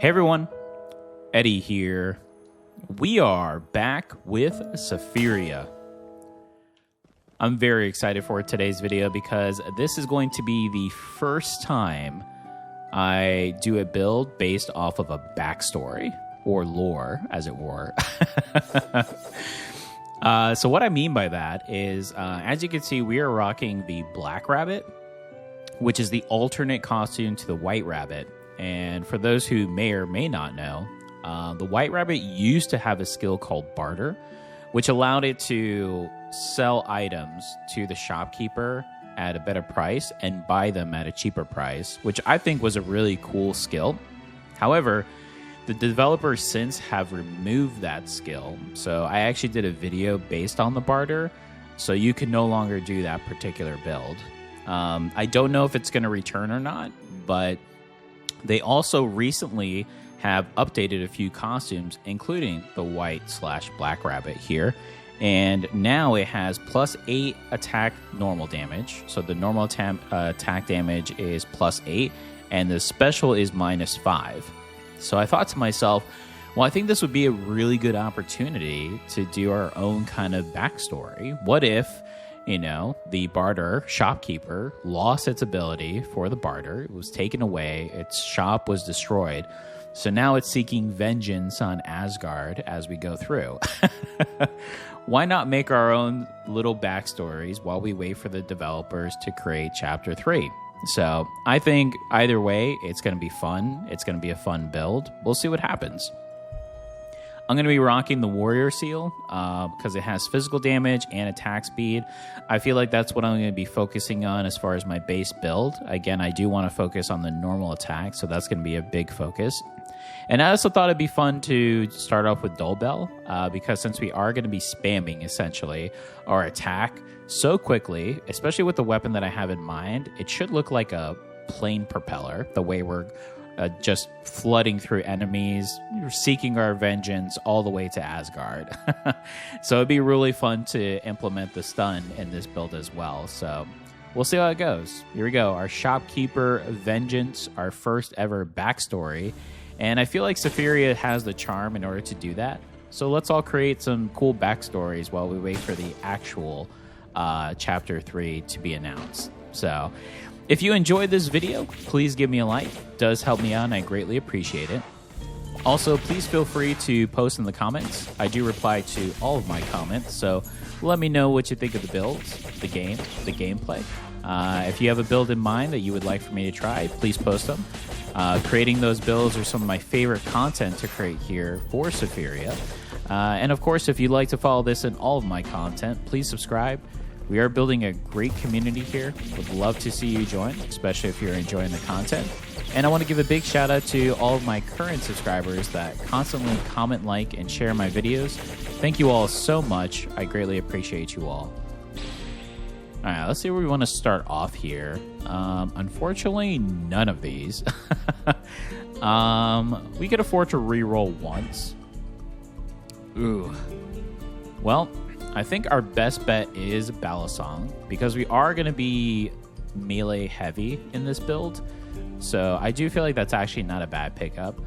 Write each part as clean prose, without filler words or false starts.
Hey everyone, Eddie here. We are back with Sephiria. I'm very excited for today's video because this is going to be the first time I do a build based off of a backstory, or lore, as it were. So what I mean by that is, as you can see, we are rocking the Black Rabbit, which is the alternate costume to the White Rabbit. And for those who may or may not know, the White Rabbit used to have a skill called Barter, which allowed it to sell items to the shopkeeper at a better price and buy them at a cheaper price, which I think was a really cool skill. However, the developers since have removed that skill. So I actually did a video based on the Barter, so you can no longer do that particular build. I don't know if it's going to return or not, but they also recently have updated a few costumes, including the white/black rabbit here. And now it has +8 attack normal damage. So the normal attack damage is +8, and the special is -5. So I thought to myself, well, I think this would be a really good opportunity to do our own kind of backstory. What if, you know, the barter shopkeeper lost its ability for the barter, it was taken away, its shop was destroyed, so now it's seeking vengeance on Asgard as we go through. Why not make our own little backstories while we wait for the developers to create Chapter 3? So I think either way, it's going to be fun. It's going to be a fun build. We'll see what happens. I'm going to be rocking the Warrior Seal because it has physical damage and attack speed. I feel like that's what I'm going to be focusing on as far as my base build. Again, I do want to focus on the normal attack, so that's going to be a big focus. And I also thought it'd be fun to start off with Dullbell because since we are going to be spamming, essentially, our attack so quickly, especially with the weapon that I have in mind, it should look like a plane propeller, the way we're just flooding through enemies, seeking our vengeance all the way to Asgard. So it'd be really fun to implement the stun in this build as well. So we'll see how it goes. Here we go. Our Shopkeeper Vengeance, our first ever backstory. And I feel like Sephiria has the charm in order to do that. So let's all create some cool backstories while we wait for the actual Chapter 3 to be announced. So if you enjoyed this video, please give me a like. It does help me out and I greatly appreciate it. Also, please feel free to post in the comments. I do reply to all of my comments, so let me know what you think of the builds, the game, the gameplay. If you have a build in mind that you would like for me to try, please post them. Creating those builds are some of my favorite content to create here for Sephiria. And of course, if you'd like to follow this in all of my content, please subscribe. We are building a great community here. Would love to see you join, especially if you're enjoying the content. And I want to give a big shout out to all of my current subscribers that constantly comment, like, and share my videos. Thank you all so much. I greatly appreciate you all. All right, let's see where we want to start off here. Unfortunately, none of these. We could afford to re-roll once. Ooh. Well, I think our best bet is Balisong because we are going to be melee heavy in this build. So I do feel like that's actually not a bad pickup.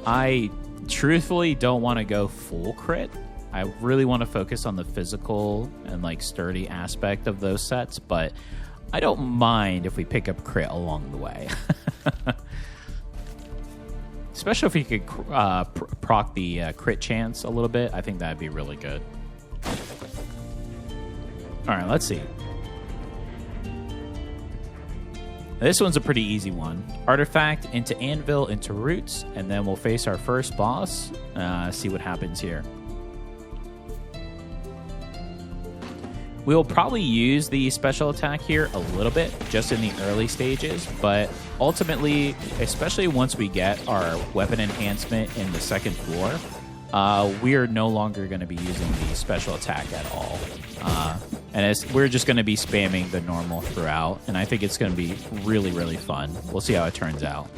I truthfully don't want to go full crit. I really want to focus on the physical and like sturdy aspect of those sets, but I don't mind if we pick up crit along the way. Especially if we could proc the crit chance a little bit. I think that'd be really good. All right, let's see. This one's a pretty easy one. Artifact into Anvil into Roots, and then we'll face our first boss. See what happens here. We'll probably use the special attack here a little bit, just in the early stages, but ultimately, especially once we get our weapon enhancement in the second floor, we are no longer going to be using the special attack at all. We're just going to be spamming the normal throughout, and I think it's going to be really, really fun. We'll see how it turns out.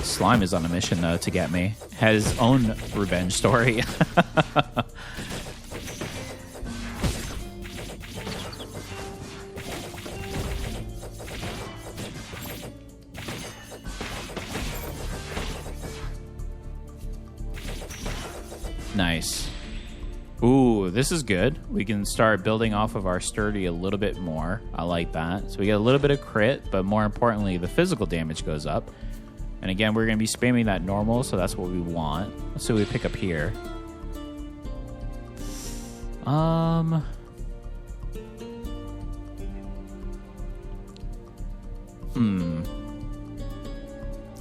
Slime is on a mission, though, to get me. Has his own revenge story. Nice. Ooh, this is good. We can start building off of our sturdy a little bit more. I like that. So we get a little bit of crit, but more importantly, the physical damage goes up. And again, we're going to be spamming that normal, so that's what we want. Let's see what we pick up here.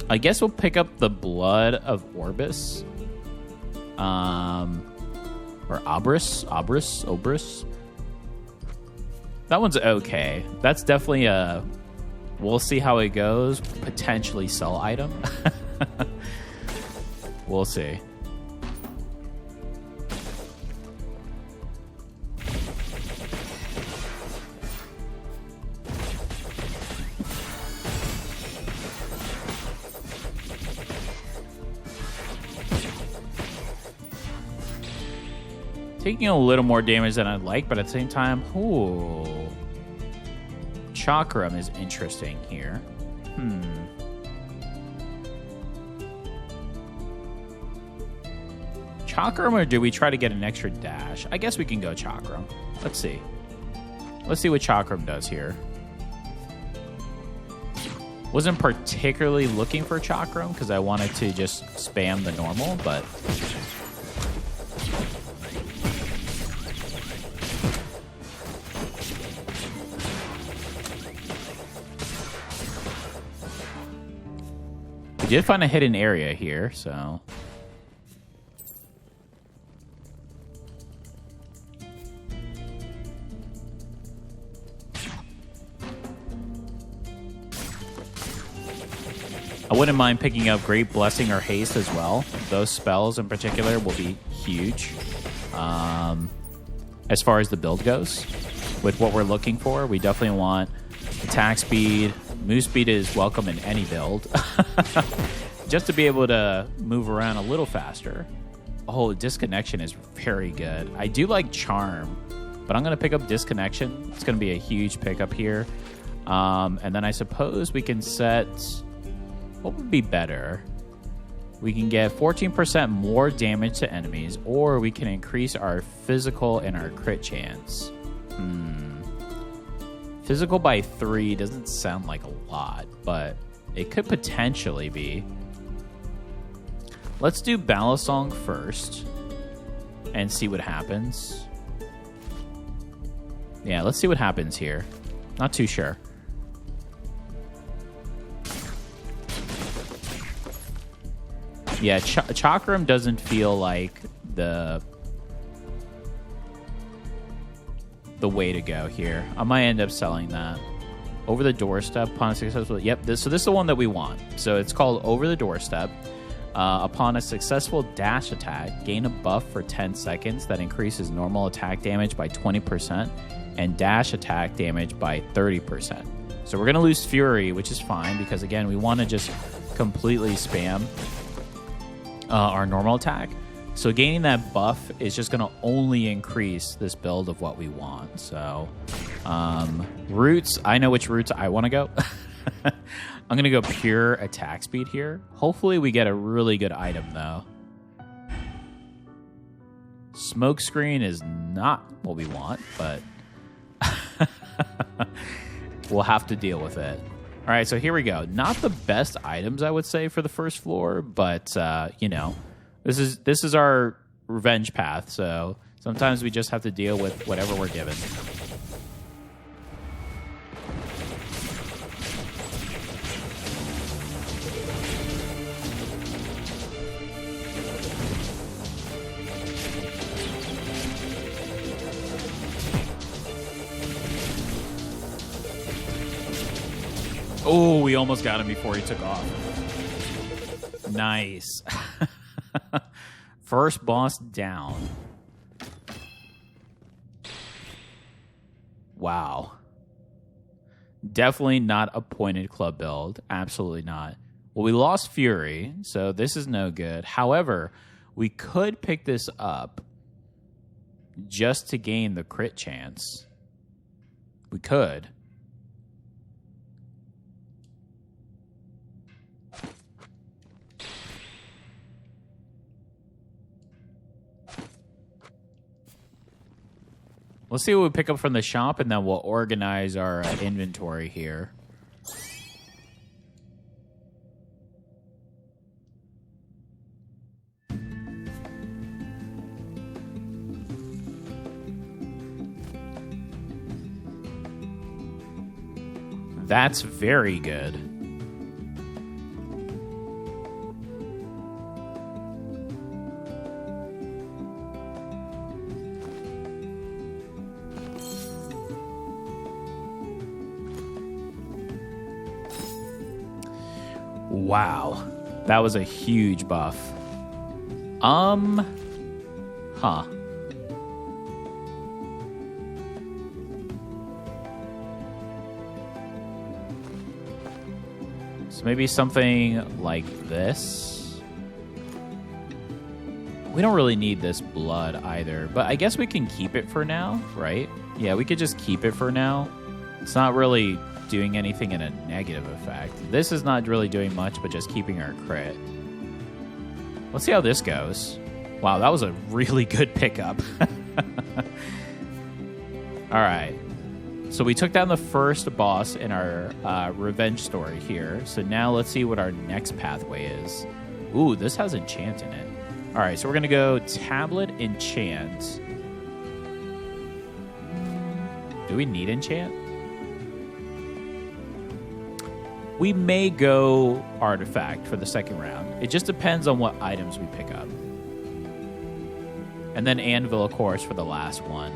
I guess we'll pick up the Blood of Orbis. Or Obris. That one's okay. That's definitely a... We'll see how it goes. Potentially sell item. We'll see. Taking a little more damage than I'd like, but at the same time, ooh. Chakram is interesting here. Chakram, or do we try to get an extra dash? I guess we can go Chakram. Let's see. Let's see what Chakram does here. Wasn't particularly looking for Chakram because I wanted to just spam the normal, but... We did find a hidden area here, so... I wouldn't mind picking up Great Blessing or Haste as well. Those spells in particular will be huge. As far as the build goes, with what we're looking for, we definitely want attack speed. Move speed is welcome in any build. Just to be able to move around a little faster. Oh, Disconnection is very good. I do like Charm, but I'm going to pick up Disconnection. It's going to be a huge pickup here. And then I suppose we can set... What would be better? We can get 14% more damage to enemies, or we can increase our physical and our crit chance. Physical by 3 doesn't sound like a lot, but it could potentially be. Let's do Balisong first and see what happens. Yeah, let's see what happens here. Not too sure. Yeah, Chakram doesn't feel like the way to go here. I might end up selling that. Over the Doorstep, upon a successful... Yep, so this is the one that we want. So it's called Over the Doorstep. Upon a successful dash attack, gain a buff for 10 seconds that increases normal attack damage by 20% and dash attack damage by 30%. So we're going to lose Fury, which is fine because, again, we want to just completely spam our normal attack. So gaining that buff is just going to only increase this build of what we want. So roots, I know which roots I want to go. I'm going to go pure attack speed here. Hopefully we get a really good item, though. Smoke screen is not what we want, but we'll have to deal with it. All right, so here we go. Not the best items, I would say, for the first floor, but, you know, this is our revenge path, so sometimes we just have to deal with whatever we're given. Oh, we almost got him before he took off. Nice. First boss down. Wow. Definitely not a pointed club build. Absolutely not. Well, we lost Fury, so this is no good. However, we could pick this up just to gain the crit chance. We could. Let's see what we pick up from the shop, and then we'll organize our inventory here. That's very good. Wow. That was a huge buff. Huh. So maybe something like this. We don't really need this blood either, but I guess we can keep it for now, right? Yeah, we could just keep it for now. It's not really doing anything in a negative effect. This is not really doing much, but just keeping our crit. Let's see how this goes. Wow, that was a really good pickup. All right. So we took down the first boss in our revenge story here. So now let's see what our next pathway is. Ooh, this has enchant in it. All right, so we're going to go tablet enchant. Do we need enchant? We may go artifact for the second round. It just depends on what items we pick up. And then anvil, of course, for the last one.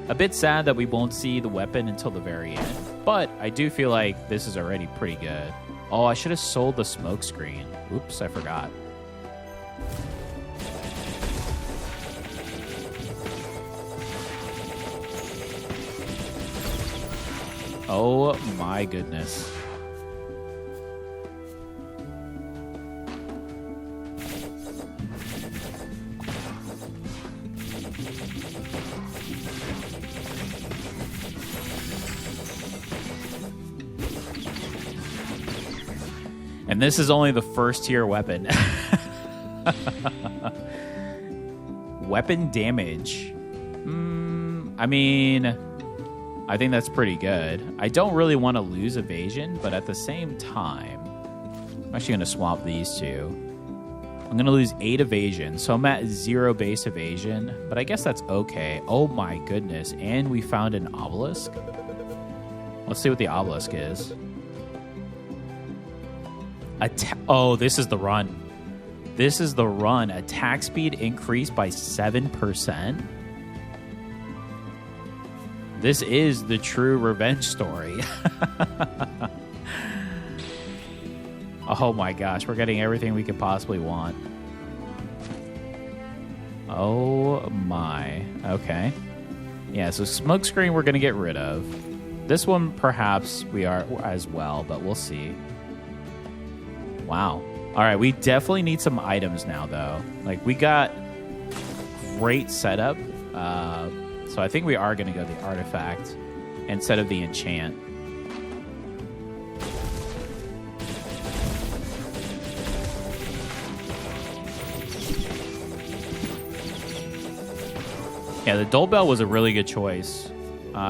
A bit sad that we won't see the weapon until the very end, but I do feel like this is already pretty good. Oh, I should have sold the smoke screen. Oops, I forgot. Oh my goodness. And this is only the first tier weapon. Weapon damage. I mean, I think that's pretty good. I don't really want to lose evasion, but at the same time, I'm actually going to swap these two. I'm going to lose 8 evasion, so I'm at 0 base evasion, but I guess that's okay. Oh my goodness, and we found an obelisk. Let's see what the obelisk is. Oh, this is the run. This is the run. Attack speed increased by 7%. This is the true revenge story. Oh my gosh, we're getting everything we could possibly want. Oh my. Okay. Yeah, so smokescreen we're going to get rid of. This one perhaps we are as well, but we'll see. Wow. All right, we definitely need some items now, though. Like, we got great setup. So I think we are going to go the artifact instead of the enchant. Yeah, the Dull Bell was a really good choice.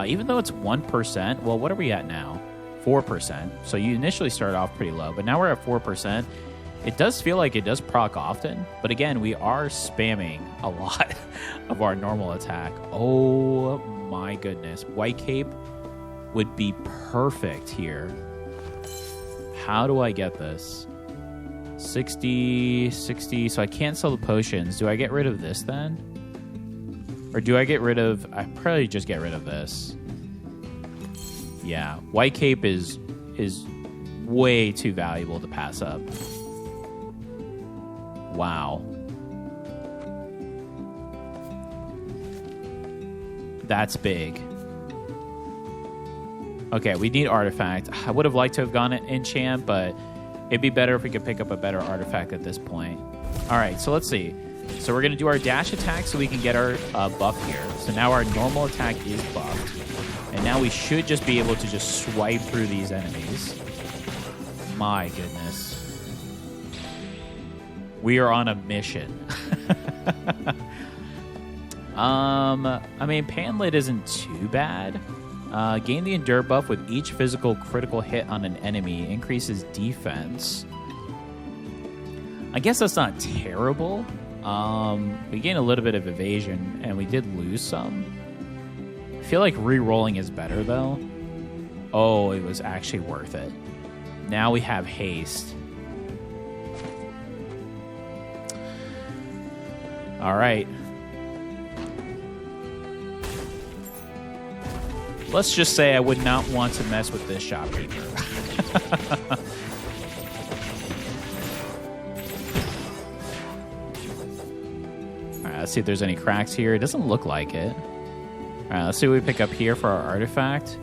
Even though it's 1%, well, what are we at now? 4%. So you initially started off pretty low, but now we're at 4%. It does feel like it does proc often, but again, we are spamming a lot of our normal attack. Oh my goodness. White Cape would be perfect here. How do I get this? 60, 60. So I can't sell the potions. Do I get rid of this then? Or do I get rid of... I probably just get rid of this. Yeah, White Cape is way too valuable to pass up. Wow. That's big. Okay, we need artifact. I would have liked to have gone enchant, but it'd be better if we could pick up a better artifact at this point. All right, so let's see. So we're going to do our dash attack so we can get our buff here. So now our normal attack is buffed. And now we should just be able to just swipe through these enemies. My goodness. We are on a mission. I mean, Panlit isn't too bad. Gain the Endure buff with each physical critical hit on an enemy. Increases defense. I guess that's not terrible. We gain a little bit of evasion, and we did lose some. I feel like re-rolling is better, though. Oh, it was actually worth it. Now we have haste. All right. Let's just say I would not want to mess with this shopkeeper. All right, let's see if there's any cracks here. It doesn't look like it. All right, let's see what we pick up here for our artifact.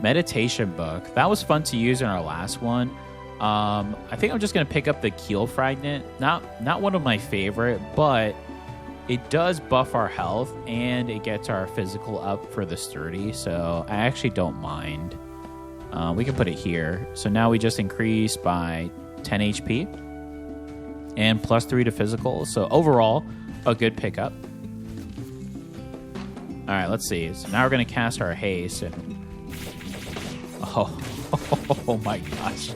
Meditation book. That was fun to use in our last one. I think I'm just going to pick up the Keel Fragment. Not one of my favorite, but it does buff our health, and it gets our physical up for the sturdy, so I actually don't mind. We can put it here. So now we just increase by 10 HP and plus 3 to physical. So overall, a good pickup. All right, let's see. So now we're going to cast our haste. And oh my gosh.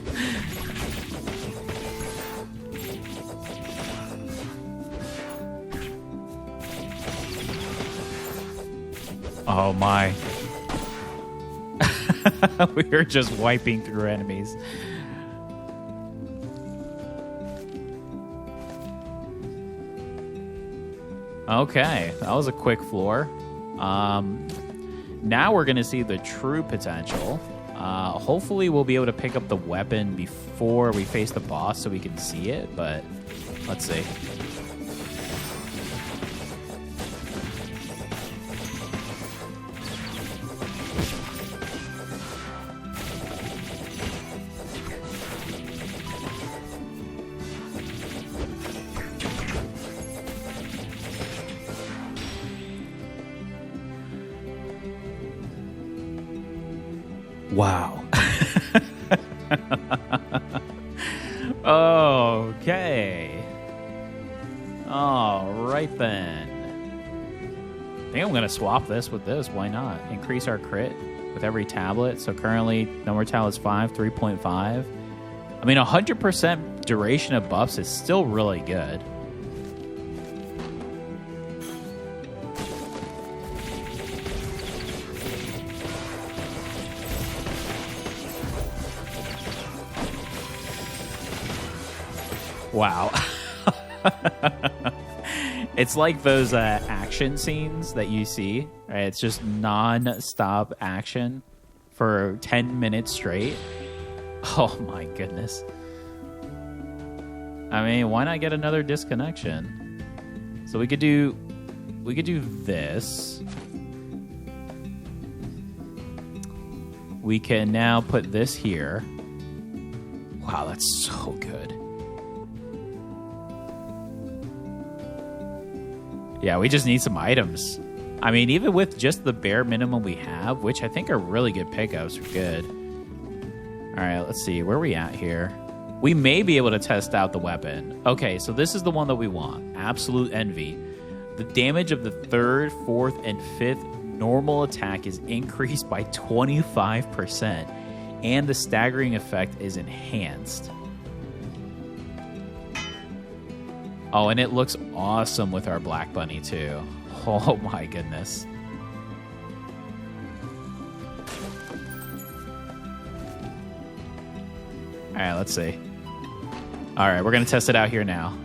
Oh my. We were just wiping through enemies. Okay, that was a quick floor. Now we're going to see the true potential. Hopefully we'll be able to pick up the weapon before we face the boss so we can see it, but let's see. Wow. Okay. All right then. I think I'm going to swap this with this. Why not? Increase our crit with every tablet. So currently, number of tablets 5, 3.5. I mean, 100% duration of buffs is still really good. Wow. It's like those action scenes that you see, right? It's just non-stop action for 10 minutes straight. Oh my goodness. I mean, why not get another disconnection? So we could do this. We can now put this here. Wow, that's so good. Yeah, we just need some items. I mean, even with just the bare minimum we have, which I think are really good pickups, we're good. All right, let's see. Where are we at here? We may be able to test out the weapon. Okay, so this is the one that we want. Absolute Envy. The damage of the 3rd, 4th, and 5th normal attack is increased by 25%, and the staggering effect is enhanced. Oh, and it looks awesome with our Black Bunny, too. Oh, my goodness. All right, let's see. All right, we're going to test it out here now.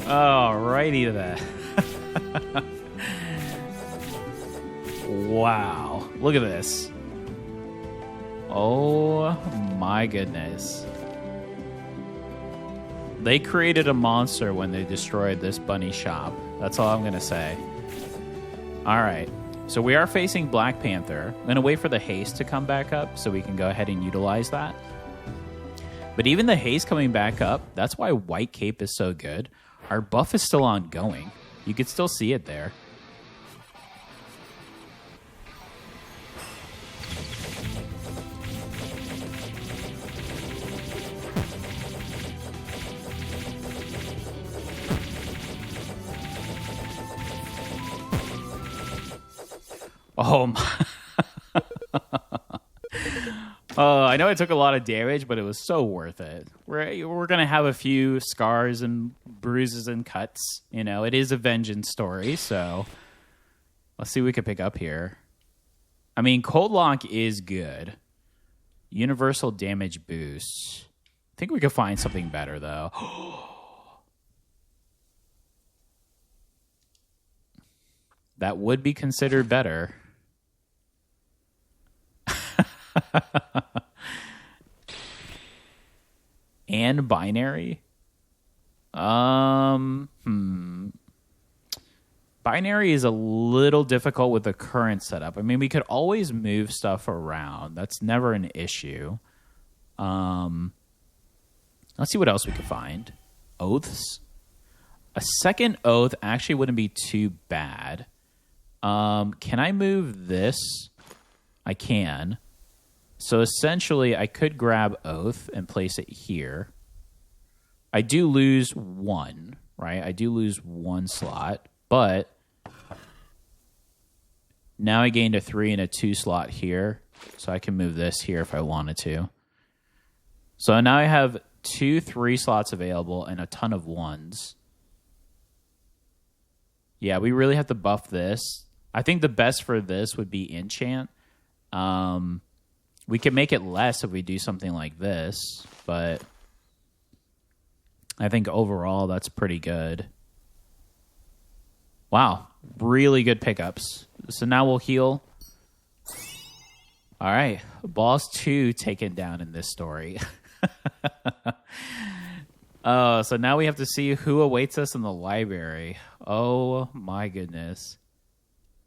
Alrighty then. Wow. Look at this. Oh my goodness. They created a monster when they destroyed this bunny shop. That's all I'm going to say. Alright. So we are facing Black Panther. I'm going to wait for the haste to come back up so we can go ahead and utilize that. But even the haste coming back up, that's why White Cape is so good. Our buff is still ongoing. You could still see it there. Oh my. I know it took a lot of damage, but it was so worth it. We're going to have a few scars and bruises and cuts. You know, it is a vengeance story, so let's see what we can pick up here. I mean, Cold Lock is good. Universal damage boost. I think we could find something better, though. That would be considered better. And binary? Binary is a little difficult with the current setup. I mean, we could always move stuff around. That's never an issue. Let's see what else we could find. Oaths. A second oath actually wouldn't be too bad. Can I move this? I can. So essentially, I could grab Oath and place it here. I do lose one, right? I do lose one slot, but now I gained a 3 and a 2 slot here, so I can move this here if I wanted to. So now I have 2 3 slots available and a ton of 1s. Yeah, we really have to buff this. I think the best for this would be enchant. We can make it less if we do something like this, but I think overall that's pretty good. Wow, really good pickups. So now we'll heal. All right, boss 2 taken down in this story. Oh, so now we have to see who awaits us in the library. Oh my goodness.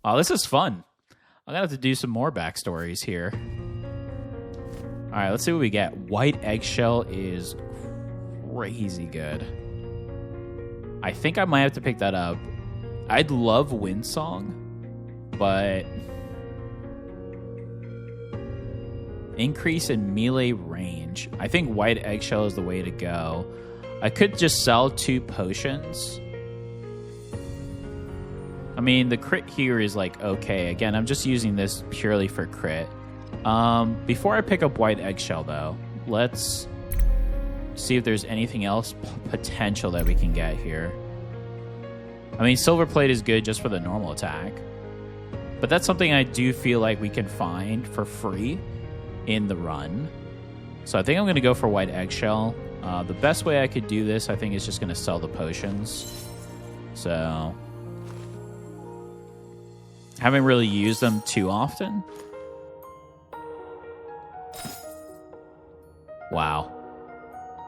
Oh, this is fun. I'm going to have to do some more backstories here. All right, let's see what we get. White Eggshell is crazy good. I think I might have to pick that up. I'd love Windsong, but increase in melee range. I think White Eggshell is the way to go. I could just sell 2 potions. I mean, the crit here is like okay. Again, I'm just using this purely for crit. Before I pick up White Eggshell, though, let's see if there's anything else potential that we can get here. I mean, Silver Plate is good just for the normal attack, but that's something I do feel like we can find for free in the run. So I think I'm going to go for White Eggshell. The best way I could do this, I think, is just going to sell the potions. So haven't really used them too often. Wow.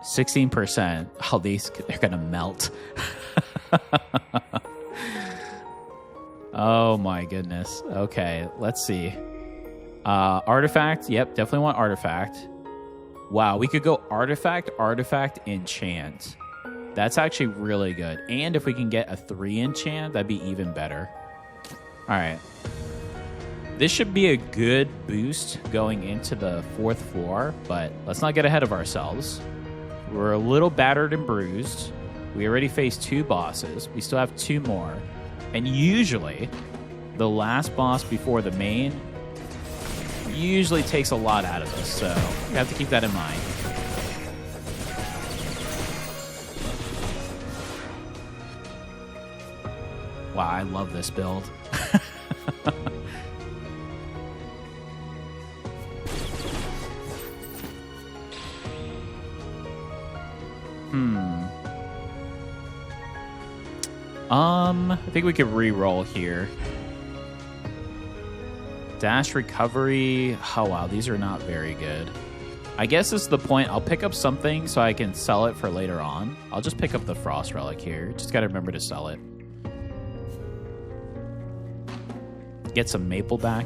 16%. Oh, they're going to melt. Oh my goodness. Okay, let's see. Artifact. Yep, definitely want artifact. Wow, we could go artifact, enchant. That's actually really good. And if we can get a 3 enchant, that'd be even better. All right. This should be a good boost going into the 4th floor, but let's not get ahead of ourselves. We're a little battered and bruised. We already faced 2 bosses. We still have 2 more. And usually, the last boss before the main usually takes a lot out of us, so you have to keep that in mind. Wow, I love this build. I think we could re-roll here. Dash recovery. Oh, wow, these are not very good. I guess this is the point. I'll pick up something so I can sell it for later on. I'll just pick up the Frost Relic here. Just got to remember to sell it. Get some maple back.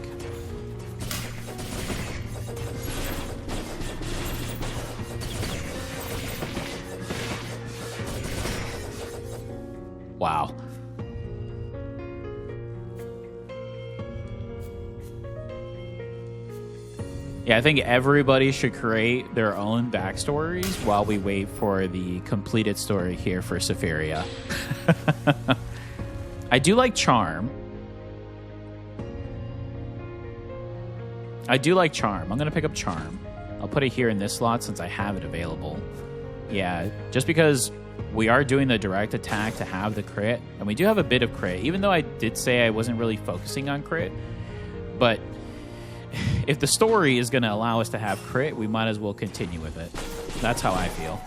Wow. Yeah, I think everybody should create their own backstories while we wait for the completed story here for Sephiria. I do like Charm. I'm going to pick up Charm. I'll put it here in this slot since I have it available. Yeah, just because we are doing the direct attack to have the crit, and we do have a bit of crit, even though I did say I wasn't really focusing on crit. But if the story is going to allow us to have crit, we might as well continue with it. That's how I feel.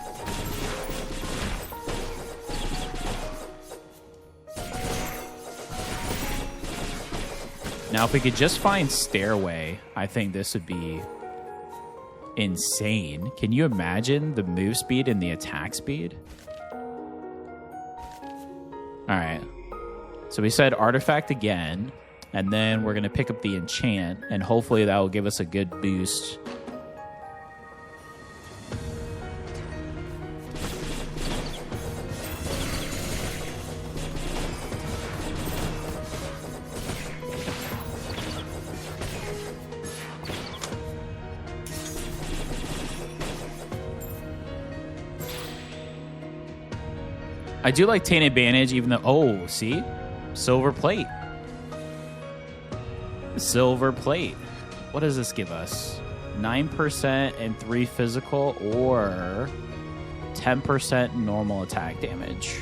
Now, if we could just find Stairway, I think this would be insane. Can you imagine the move speed and the attack speed? Alright. So we said Artifact again. And then we're going to pick up the enchant, and hopefully that will give us a good boost. I do like Tainted Bandage, even though... Oh, see? Silver plate. Silver plate. What does this give us? 9% and 3 physical, or 10% normal attack damage.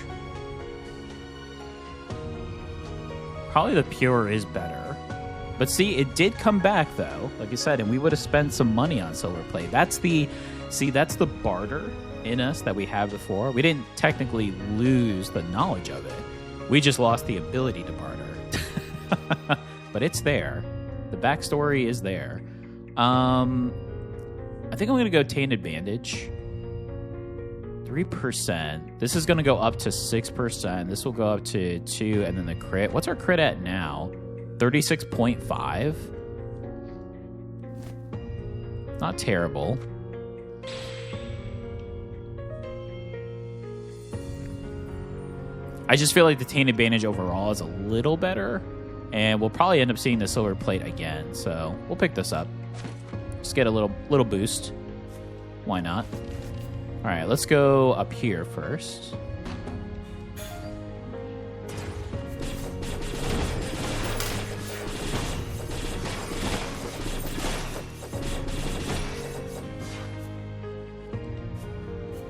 Probably the pure is better. But see, it did come back though, like I said, and we would have spent some money on silver plate. That's the barter in us that we had before. We didn't technically lose the knowledge of it. We just lost the ability to barter. But it's there. The backstory is there. I think I'm going to go Tainted Bandage. 3%. This is going to go up to 6%. This will go up to 2, and then the crit. What's our crit at now? 36.5? Not terrible. I just feel like the Tainted Bandage overall is a little better. And we'll probably end up seeing the silver plate again. So we'll pick this up. Just get a little boost. Why not? All right, let's go up here first.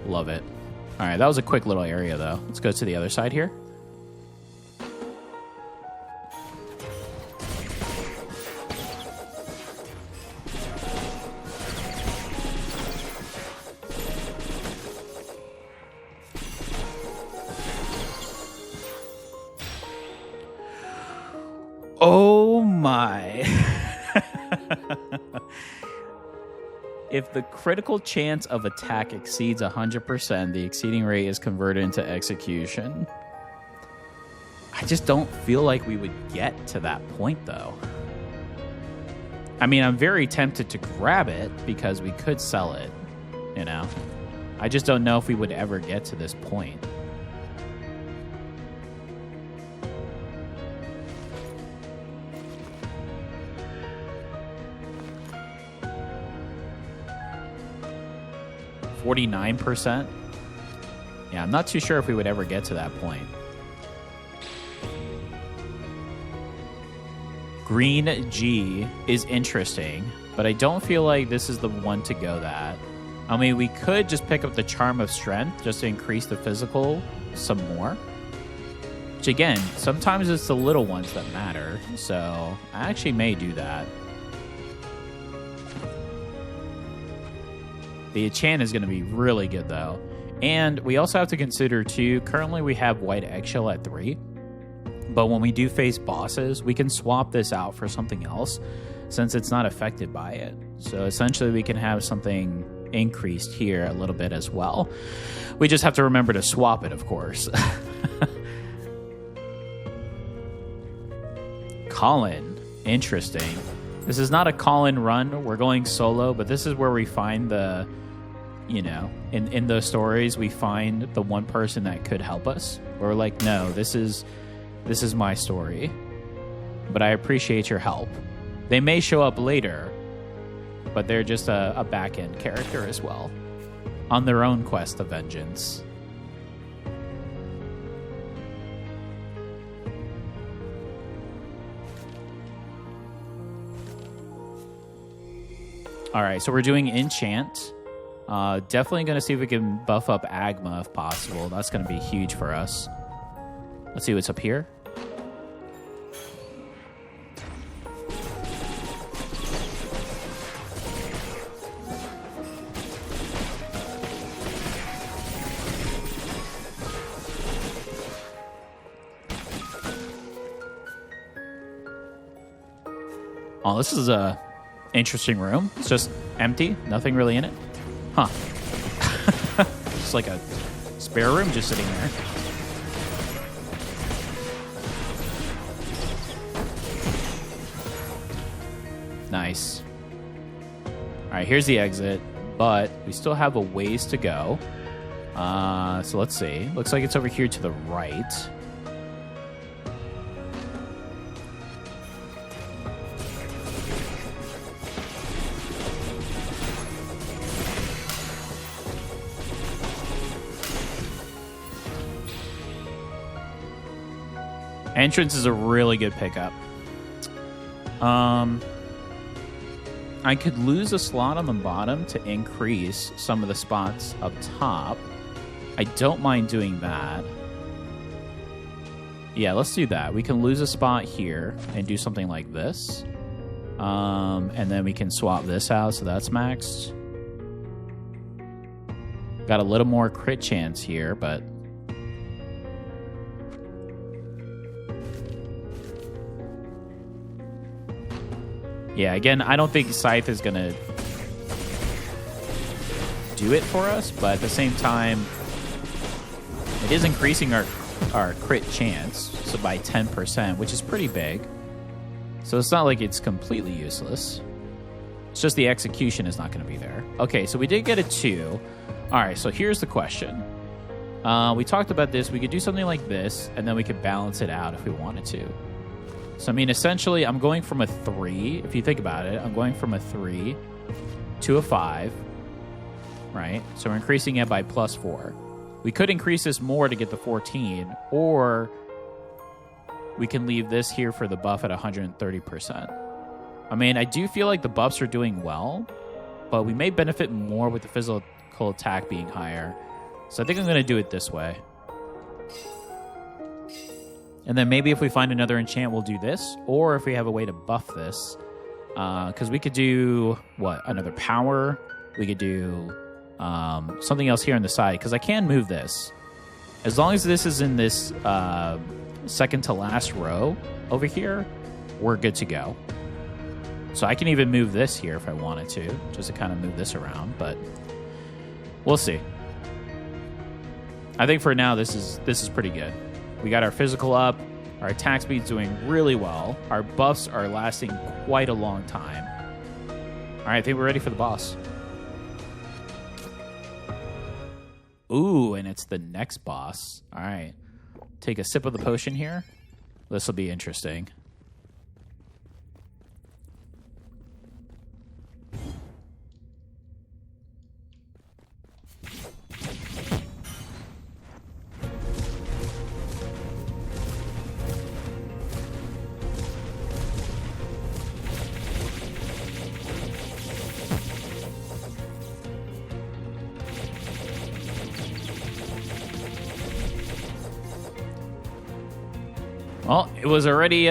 Love it. All right, that was a quick little area, though. Let's go to the other side here. Oh my. If the critical chance of attack exceeds 100%, the exceeding rate is converted into execution. I just don't feel like we would get to that point, though. I mean, I'm very tempted to grab it because we could sell it, you know? I just don't know if we would ever get to this point. %? Yeah, I'm not too sure if we would ever get to that point. Green G is interesting, but I don't feel like this is the one to go that. I mean, we could just pick up the Charm of Strength just to increase the physical some more. Which again, sometimes it's the little ones that matter, so I actually may do that. The enchant is going to be really good, though. And we also have to consider, too, currently we have White Eggshell at 3. But when we do face bosses, we can swap this out for something else since it's not affected by it. So essentially we can have something increased here a little bit as well. We just have to remember to swap it, of course. Colin. Interesting. This is not a Colin run. We're going solo, but this is where we find the you know, in those stories, we find the one person that could help us. We're like, no, this is my story, but I appreciate your help. They may show up later, but they're just a back-end character as well, on their own quest of vengeance. All right, so we're doing enchant. Definitely going to see if we can buff up Agma if possible. That's going to be huge for us. Let's see what's up here. Oh, this is a interesting room. It's just empty, nothing really in it. Huh. Just like a spare room just sitting there. Nice. All right, here's the exit, but we still have a ways to go. So let's see. Looks like it's over here to the right. Entrance is a really good pickup. I could lose a slot on the bottom to increase some of the spots up top. I don't mind doing that. Yeah, let's do that. We can lose a spot here and do something like this. And then we can swap this out, so that's maxed. Got a little more crit chance here, but... yeah, again, I don't think Scythe is going to do it for us, but at the same time, it is increasing our crit chance, so by 10%, which is pretty big. So it's not like it's completely useless. It's just the execution is not going to be there. Okay, so we did get a 2. All right, so here's the question. We talked about this. We could do something like this, and then we could balance it out if we wanted to. So, I mean, essentially, I'm going from a 3. If you think about it, I'm going from a 3 to a 5, right? So we're increasing it by +4. We could increase this more to get the 14, or we can leave this here for the buff at 130%. I mean, I do feel like the buffs are doing well, but we may benefit more with the physical attack being higher. So I think I'm going to do it this way. And then maybe if we find another enchant, we'll do this. Or if we have a way to buff this. Because we could do, what, another power. We could do something else here on the side. Because I can move this. As long as this is in this second to last row over here, we're good to go. So I can even move this here if I wanted to. Just to kind of move this around. But we'll see. I think for now, this is pretty good. We got our physical up. Our attack speed's doing really well. Our buffs are lasting quite a long time. All right, I think we're ready for the boss. Ooh, and it's the next boss. All right. Take a sip of the potion here. This will be interesting. Well, it was already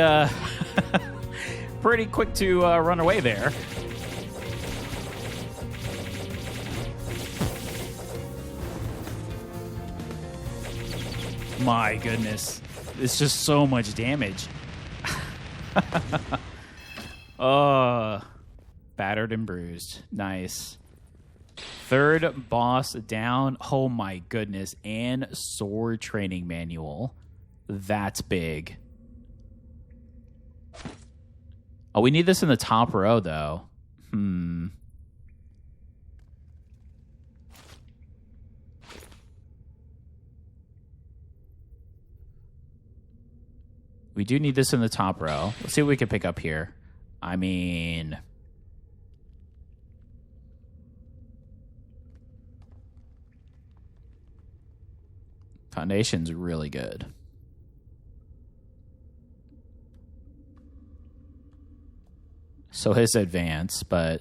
pretty quick to run away there. My goodness. It's just so much damage. Oh, battered and bruised. Nice. Third boss down. Oh my goodness. And sword training manual. That's big. Oh, we need this in the top row, though. We do need this in the top row. Let's see what we can pick up here. I mean... Foundation's really good. So his advanced, but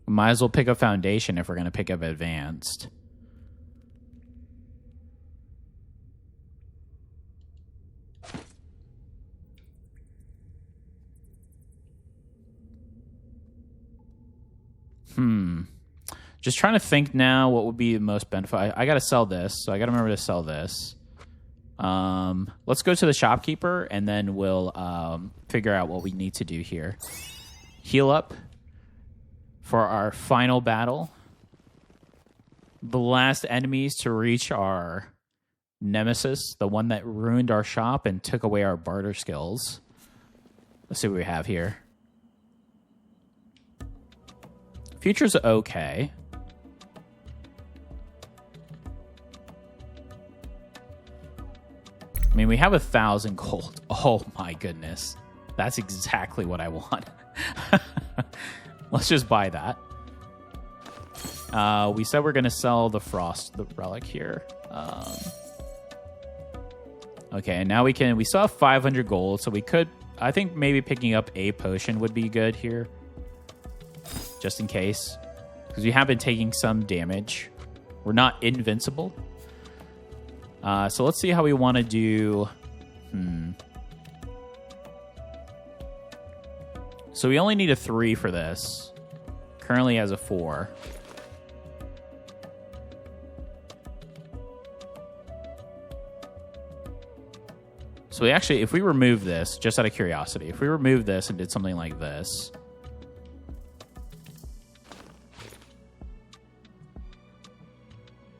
we might as well pick up foundation if we're going to pick up advanced. Just trying to think now what would be the most benefit. I got to sell this, so I got to remember to sell this. Let's go to the shopkeeper, and then we'll figure out what we need to do here. Heal up for our final battle. The last enemies to reach our nemesis, the one that ruined our shop and took away our barter skills. Let's see what we have here. Future's okay. I mean, we have 1,000 gold. Oh my goodness. That's exactly what I want. Let's just buy that. We said we're going to sell the relic here. Okay, and now we still have 500 gold, so we could, I think maybe picking up a potion would be good here. Just in case. Because we have been taking some damage. We're not invincible. So let's see how we want to do. So we only need a 3 for this. Currently has a 4. So we actually, if we remove this, just out of curiosity, if we remove this and did something like this.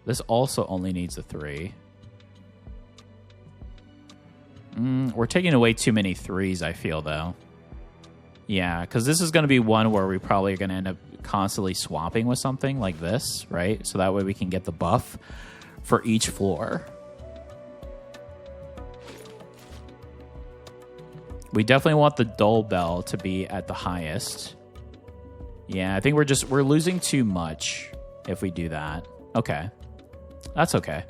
This also only needs a 3. We're taking away too many 3s, I feel, though. Yeah, because this is going to be one where we probably are going to end up constantly swapping with something like this, right? So that way we can get the buff for each floor. We definitely want the dull bell to be at the highest. Yeah, I think we're losing too much if we do that. Okay. That's okay.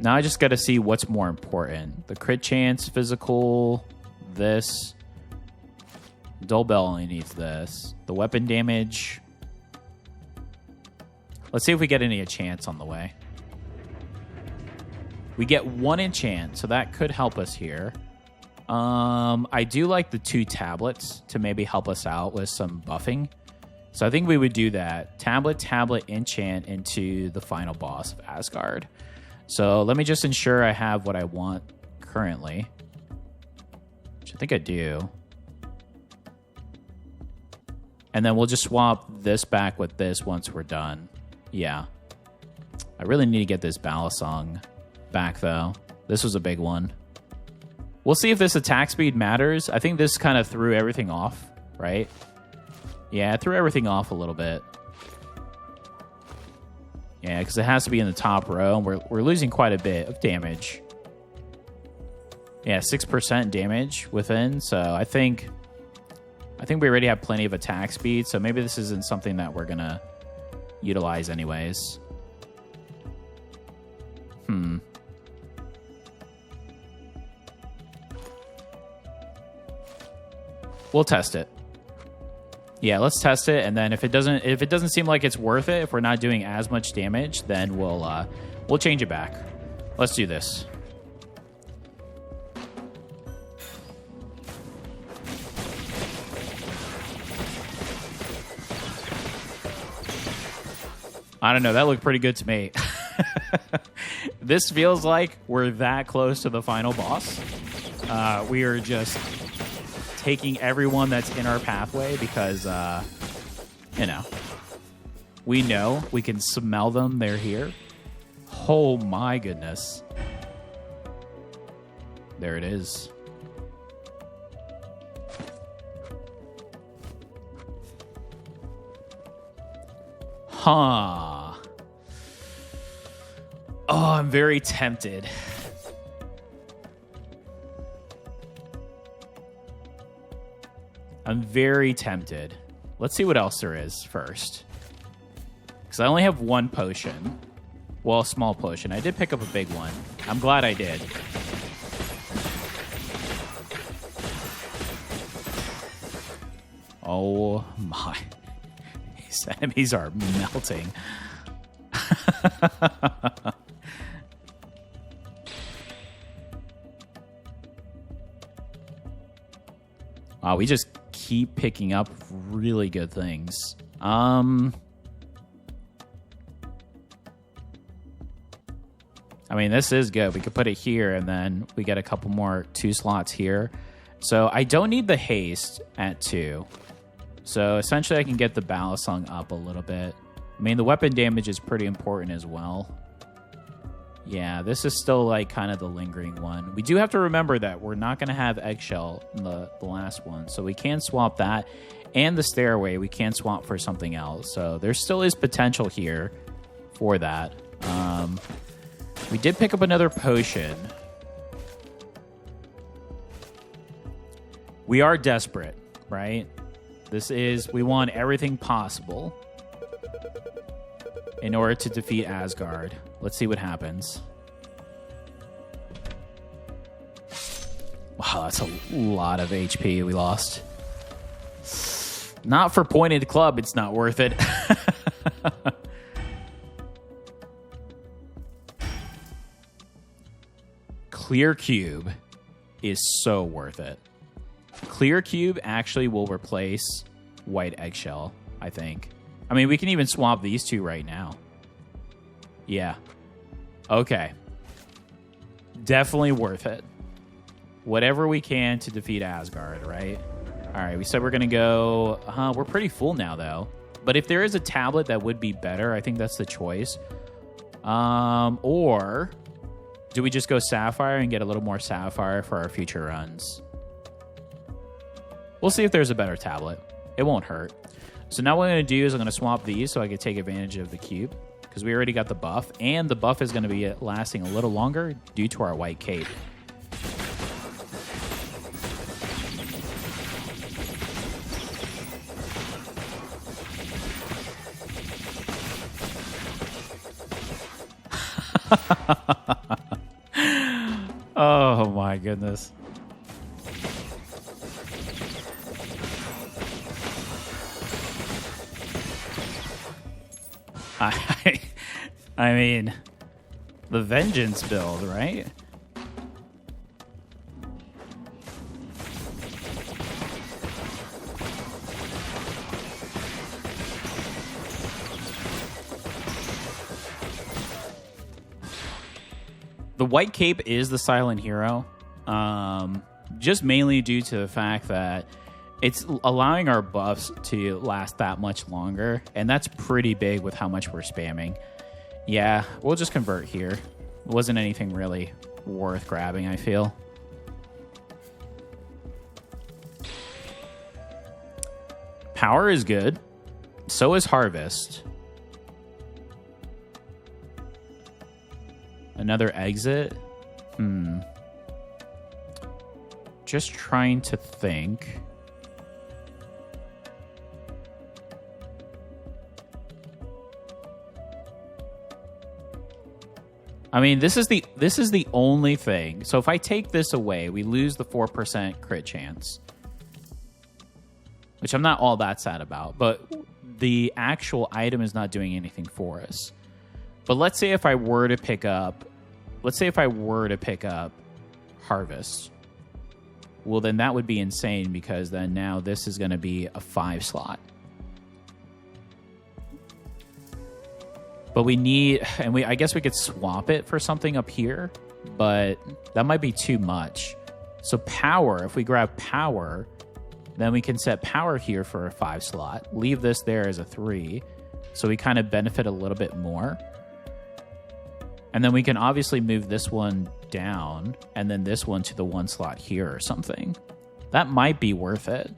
Now I just got to see what's more important. The crit chance, physical, this. Dull bell only needs this. The weapon damage. Let's see if we get any enchants on the way. We get 1 enchant, so that could help us here. I do like the 2 tablets to maybe help us out with some buffing. So I think we would do that. Tablet, enchant into the final boss of Asgard. So let me just ensure I have what I want currently. Which I think I do. And then we'll just swap this back with this once we're done. Yeah. I really need to get this ballast song back, though. This was a big one. We'll see if this attack speed matters. I think this kind of threw everything off, right? Yeah, it threw everything off a little bit. Yeah, because it has to be in the top row, and we're losing quite a bit of damage. Yeah, 6% damage within, so I think we already have plenty of attack speed, so maybe this isn't something that we're going to utilize anyways. We'll test it. Yeah, let's test it, and then if it doesn't seem like it's worth it, if we're not doing as much damage, then we'll change it back. Let's do this. I don't know, that looked pretty good to me. This feels like we're that close to the final boss. We are just taking everyone that's in our pathway because, we know we can smell them. They're here. Oh my goodness. There it is. Huh. Oh, I'm very tempted. I'm very tempted. Let's see what else there is first. Because I only have one potion. Well, a small potion. I did pick up a big one. I'm glad I did. Oh my. These enemies are melting. Wow, we just keep picking up really good things. I mean, this is good. We could put it here, and then we get a couple more 2 slots here. So I don't need the haste at 2. So essentially, I can get the Balisong up a little bit. I mean, the weapon damage is pretty important as well. Yeah, this is still like kind of the lingering one. We do have to remember that we're not going to have eggshell in the last one. So we can swap that. And the stairway, we can swap for something else. So there still is potential here for that. We did pick up another potion. We are desperate, right? This is, we want everything possible in order to defeat Asgard. Let's see what happens. Wow, that's a lot of HP we lost. Not for pointed club, it's not worth it. Clear cube is so worth it. Clear cube actually will replace white eggshell, I think. I mean, we can even swap these two right now. Yeah. Okay. Definitely worth it. Whatever we can to defeat Asgard, right? All right, we said we're going to go... we're pretty full now, though. But if there is a tablet that would be better, I think that's the choice. Or do we just go Sapphire and get a little more Sapphire for our future runs? We'll see if there's a better tablet. It won't hurt. So now what I'm going to do is I'm going to swap these so I can take advantage of the cube. Because we already got the buff. And the buff is going to be lasting a little longer due to our white cape. Oh my goodness. I mean, the vengeance build, right? The white cape is the silent hero, just mainly due to the fact that it's allowing our buffs to last that much longer, and that's pretty big with how much we're spamming. Yeah, we'll just convert here. It wasn't anything really worth grabbing, I feel. Power is good. So is Harvest. Another exit? Just trying to think. I mean, this is the only thing. So if I take this away, we lose the 4% crit chance. Which I'm not all that sad about, but the actual item is not doing anything for us. But let's say if I were to pick up Harvest. Well, then that would be insane because then now this is going to be a 5 slot. But we need, and I guess we could swap it for something up here, but that might be too much. So power, if we grab power, then we can set power here for a 5 slot. Leave this there as a 3. So we kind of benefit a little bit more. And then we can obviously move this one down and then this one to the 1 slot here or something. That might be worth it.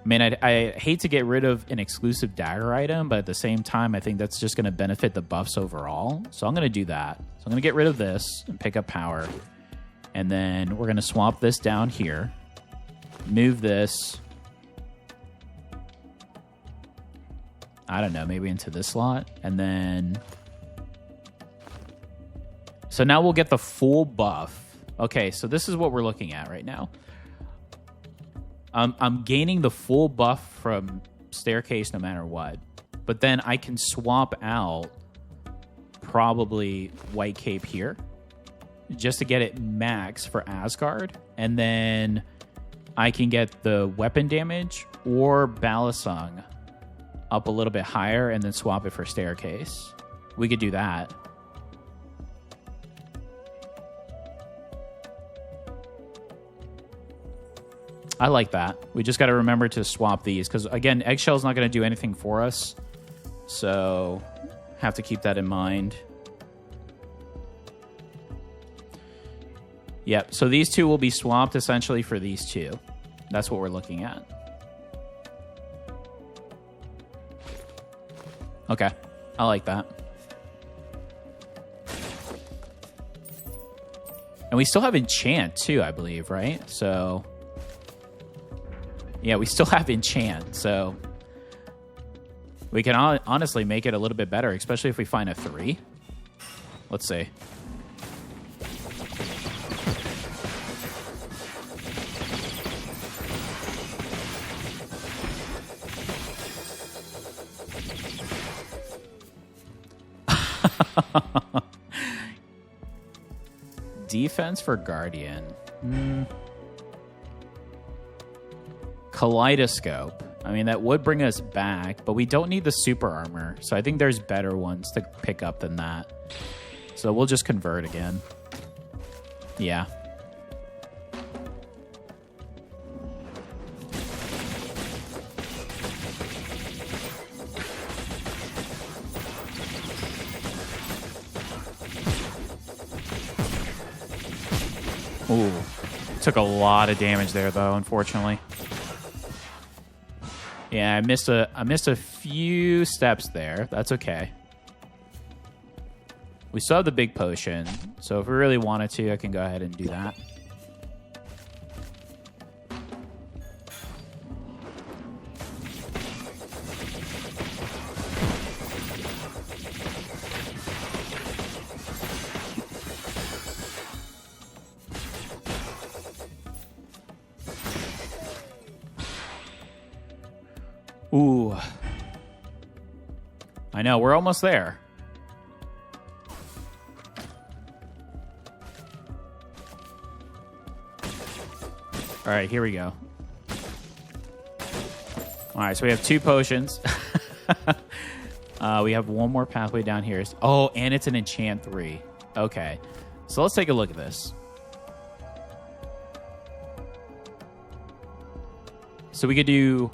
mean, I hate to get rid of an exclusive dagger item, but at the same time, I think that's just going to benefit the buffs overall. So I'm going to do that. So I'm going to get rid of this and pick up power. And then we're going to swap this down here. Move this. I don't know, maybe into this slot. And then... So now we'll get the full buff. Okay, so this is what we're looking at right now. I'm gaining the full buff from Staircase no matter what. But then I can swap out probably White Cape here just to get it max for Asgard. And then I can get the weapon damage or Balisung up a little bit higher and then swap it for Staircase. We could do that. I like that. We just got to remember to swap these because, again, Eggshell's not going to do anything for us. So have to keep that in mind. Yep, so these two will be swapped essentially for these two. That's what we're looking at. Okay, I like that. And we still have Enchant too, I believe, right? So, yeah, we still have Enchant, so we can honestly make it a little bit better, especially if we find a 3. Let's see. Defense for Guardian. Kaleidoscope. I mean, that would bring us back, but we don't need the super armor. So I think there's better ones to pick up than that. So we'll just convert again. Yeah. Ooh, took a lot of damage there, though, unfortunately. Yeah, I missed a few steps there. That's okay. We still have the big potion, so if we really wanted to, I can go ahead and do that. Ooh. I know, we're almost there. All right, here we go. All right, so we have 2 potions. We have one more pathway down here. Oh, and it's an enchant 3. Okay, so let's take a look at this. So we could do...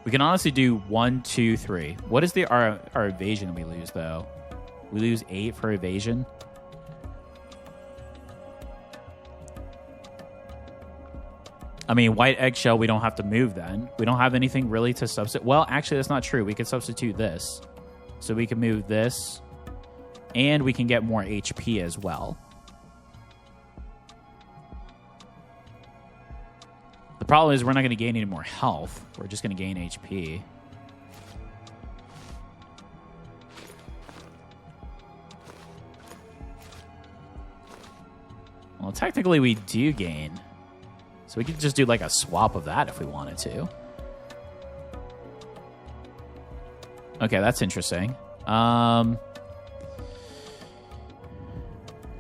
We can honestly do 1, 2, 3. What is our evasion we lose, though? We lose 8 for evasion. I mean, white eggshell, we don't have to move then. We don't have anything really to substitute. Well, actually, that's not true. We could substitute this. So we can move this. And we can get more HP as well. The problem is we're not going to gain any more health. We're just going to gain HP. Well, technically we do gain. So we could just do like a swap of that if we wanted to. Okay, that's interesting.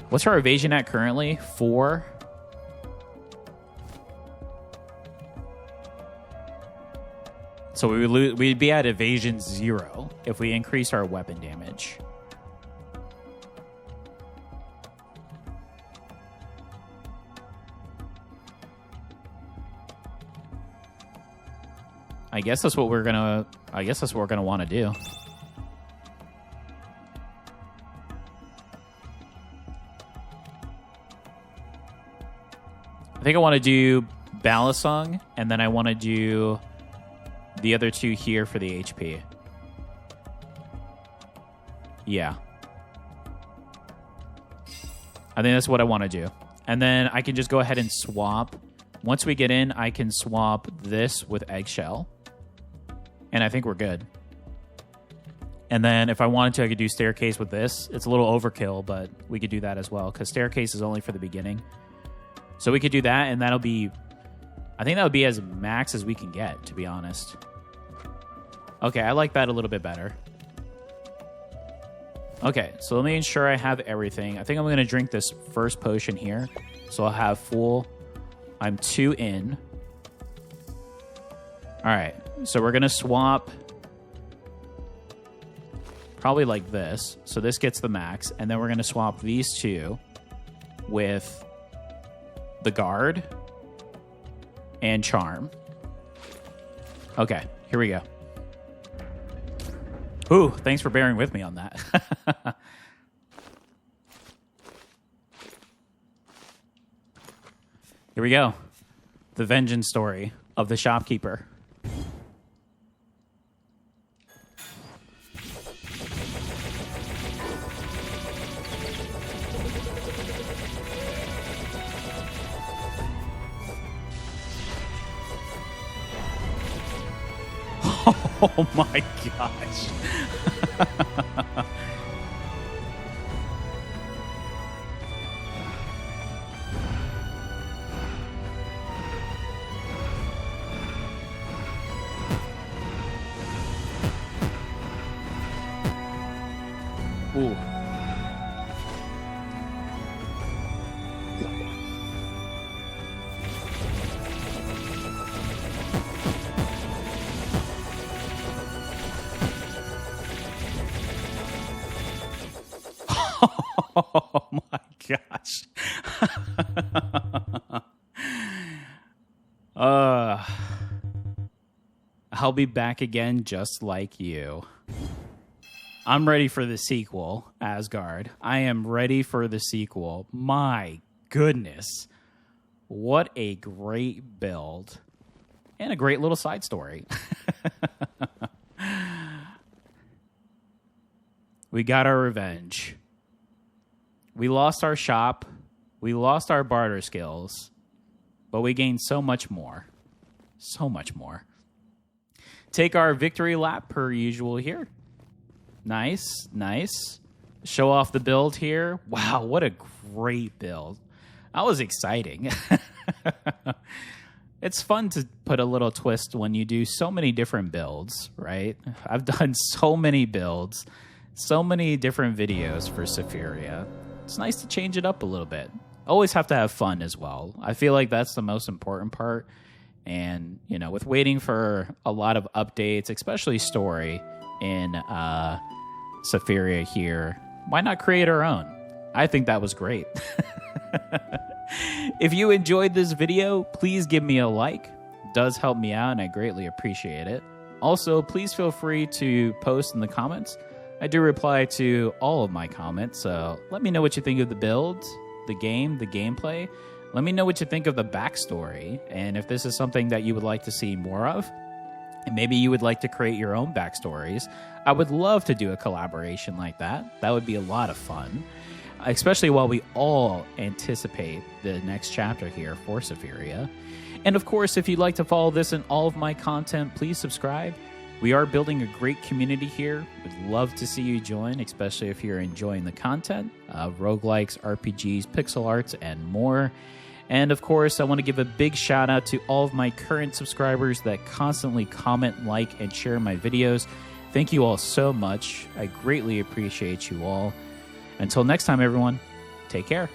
What's our evasion at currently? 4. So we'd be at evasion 0 if we increase our weapon damage. I guess that's what we're gonna want to do. I think I want to do Balisong, and then I want to do the other 2 here for the HP. Yeah. I think that's what I want to do. And then I can just go ahead and swap. Once we get in, I can swap this with Eggshell. And I think we're good. And then if I wanted to, I could do Staircase with this. It's a little overkill, but we could do that as well, because Staircase is only for the beginning. So we could do that, and that'll be... I think that would be as max as we can get, to be honest. Okay, I like that a little bit better. Okay, so let me ensure I have everything. I think I'm going to drink this first potion here. So I'll have full. I'm 2 in. All right, so we're going to swap probably like this. So this gets the max. And then we're going to swap these 2 with the guard and charm. Okay, here we go. Ooh, thanks for bearing with me on that. Here we go. The vengeance story of the shopkeeper. Oh my gosh. Ooh. Oh my gosh. I'll be back again just like you. I'm ready for the sequel, Asgard. I am ready for the sequel. My goodness. What a great build. And a great little side story. We got our revenge. We lost our shop. We lost our barter skills. But we gained so much more. So much more. Take our victory lap per usual here. Nice, nice. Show off the build here. Wow, what a great build. That was exciting. It's fun to put a little twist when you do so many different builds, right? I've done so many builds, so many different videos for Sephiria. It's nice to change it up a little bit. Always have to have fun as well. I feel like that's the most important part. And, you know, with waiting for a lot of updates, especially story in Sephiria here, why not create our own? I think that was great. If you enjoyed this video, please give me a like. It does help me out, and I greatly appreciate it. Also, please feel free to post in the comments. I do reply to all of my comments, so let me know what you think of the build, the game, the gameplay. Let me know what you think of the backstory, and if this is something that you would like to see more of, and maybe you would like to create your own backstories. I would love to do a collaboration like that. That would be a lot of fun, especially while we all anticipate the next chapter here for Sephiria. And of course, if you'd like to follow this and all of my content, please subscribe. We are building a great community here. Would love to see you join, especially if you're enjoying the content, roguelikes, RPGs, pixel arts, and more. And of course, I want to give a big shout out to all of my current subscribers that constantly comment, like, and share my videos. Thank you all so much. I greatly appreciate you all. Until next time, everyone, take care.